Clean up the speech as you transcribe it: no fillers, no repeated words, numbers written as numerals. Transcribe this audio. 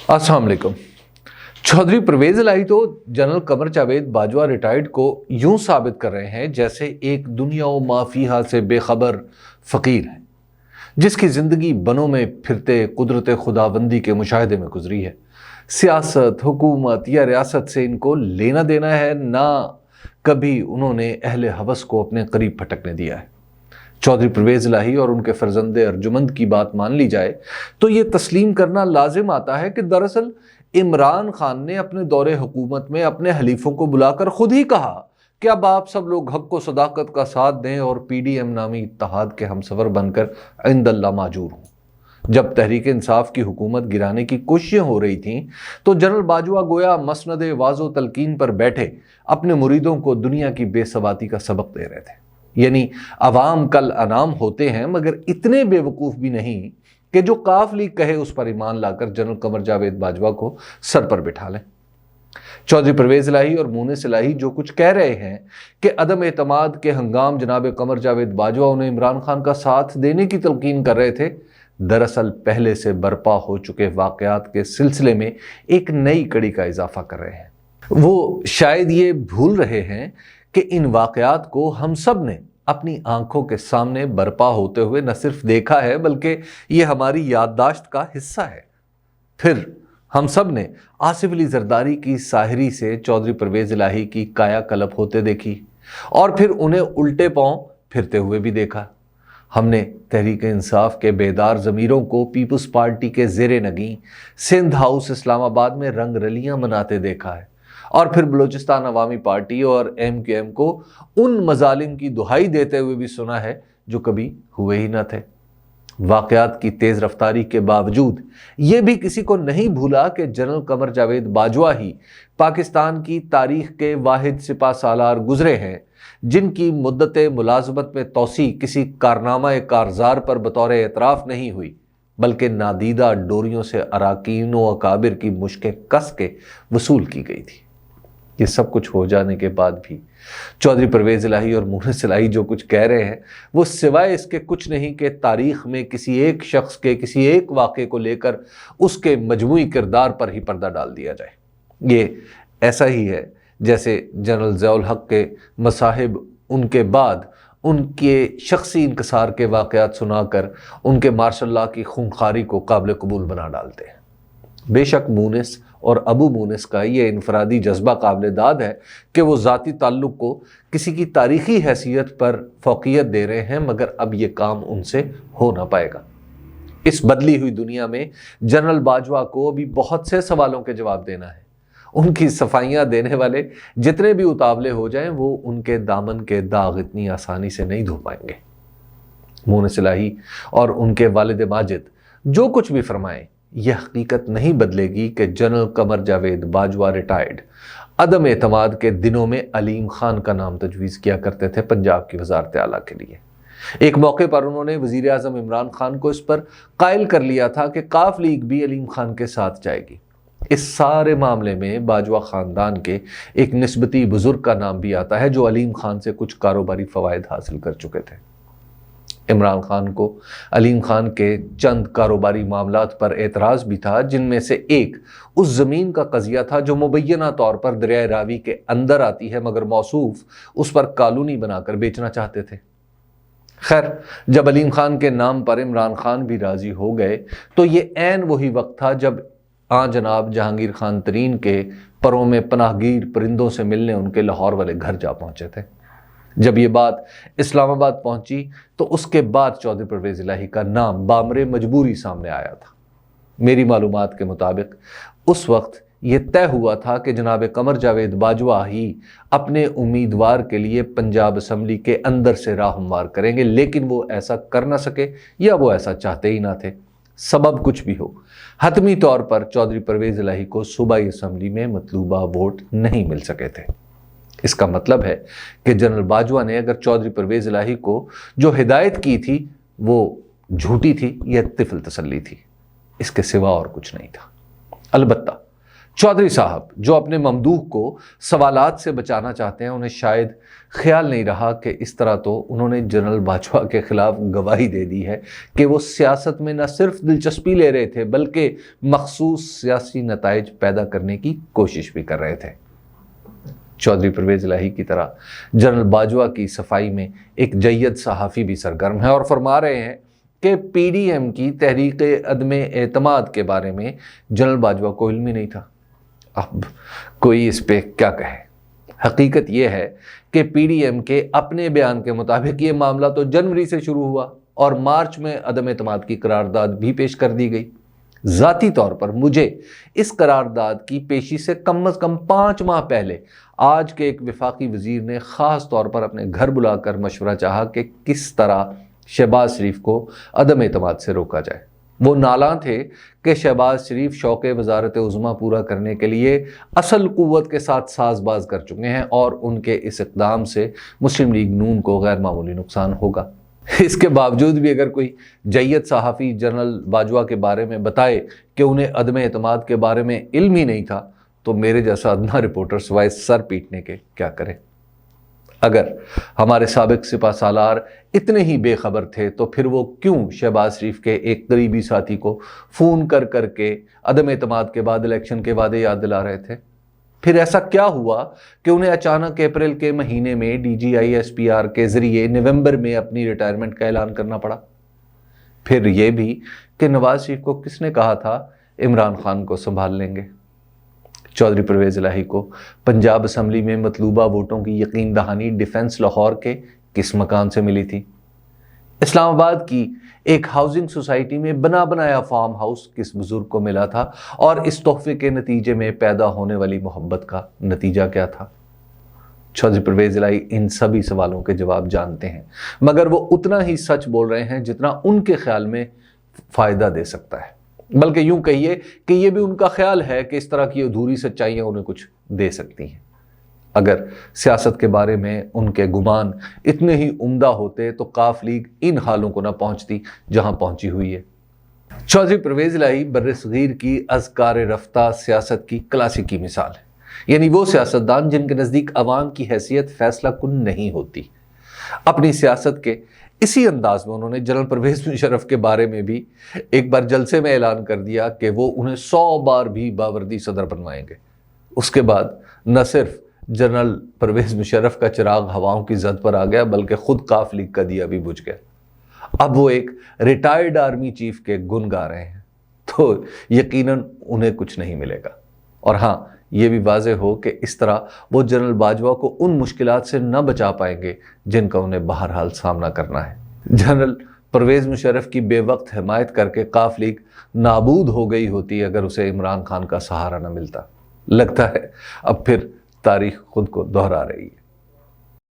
अस्सलाम वालेकुम। चौधरी परवेज इलाही तो जनरल कमर जावेद बाजवा रिटायर्ड को यूं साबित कर रहे हैं जैसे एक दुनिया व माफिया से बेखबर फकीर है जिसकी जिंदगी बनों में फिरते कुदरत खुदाबंदी के मुशाहदे में गुजरी है। सियासत, हुकूमत या रियासत से इनको लेना देना है, ना कभी उन्होंने अहले हवस को अपने करीब फटकने दिया है। चौधरी परवेज इलाही और उनके फर्जंदे अर्जुमंद की बात मान ली जाए तो ये तस्लीम करना लाजिम आता है कि दरअसल इमरान खान ने अपने दौरे हुकूमत में अपने हलीफों को बुलाकर खुद ही कहा कि अब आप सब लोग हक व सदाकत का साथ दें और PDM नामी इत्तेहाद के हमसफर बनकर इंदल्ला माजूर हों। जब तहरीक इंसाफ की हुकूमत गिराने की कोशिशें हो रही थीं तो जनरल बाजवा गोया मसनद वाज़ो तलकीन पर बैठे अपने मुरीदों को दुनिया की बेसवाती का सबक दे रहे थे। यानी अवाम कल अनाम होते हैं मगर इतने बेवकूफ़ भी नहीं कि जो काफ लीग कहे उस पर ईमान लाकर जनरल कमर जावेद बाजवा को सर पर बिठा लें। चौधरी परवेज इलाही और मुनिस इलाही जो कुछ कह रहे हैं कि अदम एतमाद के हंगाम जनाब कमर जावेद बाजवा उन्हें इमरान खान का साथ देने की तलकीन कर रहे थे, दरअसल पहले से बर्पा हो चुके वाक़यात के सिलसिले में एक नई कड़ी का इजाफा कर रहे हैं। वो शायद ये भूल रहे हैं कि इन वाक़यात को हम सब ने अपनी आंखों के सामने बर्पा होते हुए न सिर्फ देखा है बल्कि ये हमारी याददाश्त का हिस्सा है। फिर हम सब ने आसिफ अली जरदारी की साहिरी से चौधरी परवेज इलाही की काया कलप होते देखी और फिर उन्हें उल्टे पांव फिरते हुए भी देखा। हमने तहरीक इंसाफ के बेदार ज़मीरों को पीपल्स पार्टी के ज़ेरे नगी सिंध हाउस इस्लामाबाद में रंग रलियां मनाते देखा है और फिर बलूचिस्तान अवामी पार्टी और MQM को उन मजालिम की दुहाई देते हुए भी सुना है जो कभी हुए ही न थे। वाक़यात की तेज़ रफ्तारी के बावजूद ये भी किसी को नहीं भूला कि जनरल कमर जावेद बाजवा ही पाकिस्तान की तारीख के वाहिद सिपा सालार गुजरे हैं जिनकी मुद्दत मुलाजमत में तोसी किसी कारनामा कारजार पर बतौर एतराफ़ नहीं हुई बल्कि नादीदा डोरियों से अराकीन व अकाबिर की मुश्कें कस के वसूल की गई थी। ये सब कुछ हो जाने के बाद भी चौधरी परवेज इलाही और मुनिस इलाही जो कुछ कह रहे हैं वो सिवाय इसके कुछ नहीं कि तारीख में किसी एक शख्स के किसी एक वाक़े को लेकर उसके मजमूई किरदार पर ही पर्दा डाल दिया जाए। ये ऐसा ही है जैसे जनरल ज़ियाउल हक के मसाहिब उनके बाद उनके शख्सी इंकसार के वाक़यात सुनाकर उनके मार्शल लॉ की खूंखारी को काबिल कबूल बना डालते हैं। बेशक मुनिस और अबू मुनिस का ये इनफरादी जज्बा काबिल दाद है कि वो ज़ाती ताल्लुक़ को किसी की तारीख़ी हैसियत पर फ़ौक़ियत दे रहे हैं, मगर अब ये काम उनसे हो ना पाएगा। इस बदली हुई दुनिया में जनरल बाजवा को अभी बहुत से सवालों के जवाब देना है। उनकी सफाइयाँ देने वाले जितने भी उतावले हो जाएं वो उनके दामन के दाग इतनी आसानी से नहीं धो पाएंगे। मुनिस इलाही और उनके वालिद माजिद जो कुछ भी फरमाएं यह हकीकत नहीं बदलेगी कि जनरल कमर जावेद बाजवा रिटायर्ड अदम एतमाद के दिनों में अलीम खान का नाम तजवीज़ किया करते थे पंजाब की वज़ारत आला के लिए। एक मौके पर उन्होंने वज़ीर आज़म इमरान खान को इस पर कायल कर लिया था कि काफ लीग भी अलीम खान के साथ जाएगी। इस सारे मामले में बाजवा ख़ानदान के एक निस्बती बुज़ुर्ग का नाम भी आता है जो अलीम खान से कुछ कारोबारी फ़वाइद हासिल कर चुके थे। इमरान खान को अलीम खान के चंद कारोबारी मामलात पर एतराज़ भी था, जिनमें से एक उस ज़मीन का कज़िया था जो मुबैना तौर पर दरिया रावी के अंदर आती है मगर मौसूफ उस पर कॉलोनी बनाकर बेचना चाहते थे। खैर, जब अलीम खान के नाम पर इमरान खान भी राज़ी हो गए तो ये ऐन वही वक्त था जब जनाब जहांगीर खान तरीन के परों में पनाहगीर परिंदों से मिलने उनके लाहौर वाले घर जा पहुँचे थे। जब ये बात इस्लामाबाद पहुंची तो उसके बाद चौधरी परवेज इलाही का नाम बामरे मजबूरी सामने आया था। मेरी मालूमात के मुताबिक उस वक्त ये तय हुआ था कि जनाब कमर जावेद बाजवा ही अपने उम्मीदवार के लिए पंजाब असम्बली के अंदर से राह हमवार करेंगे, लेकिन वो ऐसा कर ना सके या वो ऐसा चाहते ही ना थे। सबब कुछ भी हो, हतमी तौर पर चौधरी परवेज इलाही को सूबाई असम्बली में मतलूबा वोट नहीं मिल सके थे। इसका मतलब है कि जनरल बाजवा ने अगर चौधरी परवेज इलाही को जो हिदायत की थी वो झूठी थी या तिफल तसल्ली थी, इसके सिवा और कुछ नहीं था। अलबत्ता चौधरी साहब जो अपने ममदूह को सवालात से बचाना चाहते हैं, उन्हें शायद ख्याल नहीं रहा कि इस तरह तो उन्होंने जनरल बाजवा के खिलाफ गवाही दे दी है कि वो सियासत में न सिर्फ दिलचस्पी ले रहे थे बल्कि मखसूस सियासी नताइज पैदा करने की कोशिश भी कर रहे थे। चौधरी परवेज़ इलाही की तरह जनरल बाजवा की सफाई में एक जय्यद सहाफ़ी भी सरगर्म है और फरमा रहे हैं कि PDM की तहरीक अदमे एतमाद के बारे में जनरल बाजवा को इल्म ही नहीं था। अब कोई इस पे क्या कहे। हकीकत यह है कि PDM के अपने बयान के मुताबिक ये मामला तो जनवरी से शुरू हुआ और मार्च में अदम एतमाद की करारदाद भी पेश कर दी गई। ज़ाती तौर पर मुझे इस करारदाद की पेशी से कम 5 माह पहले आज के एक वफाकी वज़ीर ने ख़ास तौर पर अपने घर बुलाकर मशवरा चाहा कि किस तरह शहबाज शरीफ को अदम एतमाद से रोका जाए। वो नालां थे कि शहबाज शरीफ शौक़े वज़ारत उज़्मा पूरा करने के लिए असल क़ुव्वत के साथ साजबाज कर चुके हैं और उनके इस इक़दाम से मुस्लिम लीग नून को गैर मामूली नुकसान होगा। इसके बावजूद भी अगर कोई जय्यद सहाफ़ी जनरल बाजवा के बारे में बताए कि उन्हें अदम एतमाद के बारे में इल्म ही नहीं था, तो मेरे जैसा अदना रिपोर्टर सिवाय सर पीटने के क्या करे। अगर हमारे साबिक सिपा सालार इतने ही बेखबर थे तो फिर वो क्यों शहबाज शरीफ के एक करीबी साथी को फ़ोन कर करके अदम एतमाद के बाद इलेक्शन के वादे याद दिला रहे थे। फिर ऐसा क्या हुआ कि उन्हें अचानक अप्रैल के महीने में DGI SPR के ज़रिए नवंबर में अपनी रिटायरमेंट का ऐलान करना पड़ा। फिर ये भी कि नवाज शरीफ को किसने कहा था इमरान खान को संभाल लेंगे। चौधरी परवेज़ इलाही को पंजाब असम्बली में मतलूबा वोटों की यकीन दहानी डिफेंस लाहौर के किस मकान से मिली थी। इस्लामाबाद की एक हाउसिंग सोसाइटी में बना बनाया फार्म हाउस किस बुजुर्ग को मिला था और इस तोहफे के नतीजे में पैदा होने वाली मोहब्बत का नतीजा क्या था। चौधरी परवेज़ इलाही इन सभी सवालों के जवाब जानते हैं, मगर वो उतना ही सच बोल रहे हैं जितना उनके ख्याल में फ़ायदा दे सकता है। बल्कि यूं कहिए कि ये भी उनका ख्याल है कि इस तरह की अधूरी सच्चाइयाँ उन्हें कुछ दे सकती हैं। अगर सियासत के बारे में उनके गुमान इतने ही उम्दा होते तो काफ लीग इन हालों को ना पहुंचती जहां पहुंची हुई है। चौधरी परवेज़ इलाही बर्र-ए-सग़ीर की अज़कार रफ्ता सियासत की क्लासिकी मिसाल है, यानी वो सियासतदान जिनके नज़दीक अवाम की हैसियत फैसला कुन नहीं होती। अपनी सियासत के इसी अंदाज में उन्होंने जनरल परवेज़ मुशर्रफ के बारे में भी एक बार जलसे में ऐलान कर दिया कि वो उन्हें 100 बार भी बावर्दी सदर बनवाएंगे। उसके बाद न सिर्फ जनरल परवेज़ मुशर्रफ का चिराग हवाओं की जद पर आ गया बल्कि खुद काफ लीग का दिया भी बुझ गया। अब वो एक रिटायर्ड आर्मी चीफ के गुण गा रहे हैं तो यकीनन उन्हें कुछ नहीं मिलेगा। और हाँ, ये भी वाज़ेह हो कि इस तरह वो जनरल बाजवा को उन मुश्किलात से न बचा पाएंगे जिनका उन्हें बहरहाल सामना करना है। जनरल परवेज़ मुशर्रफ की बेवक्त हिमायत करके काफ लीग नाबूद हो गई होती अगर उसे इमरान खान का सहारा न मिलता। लगता है अब फिर तारीख खुद को दोहरा रही है।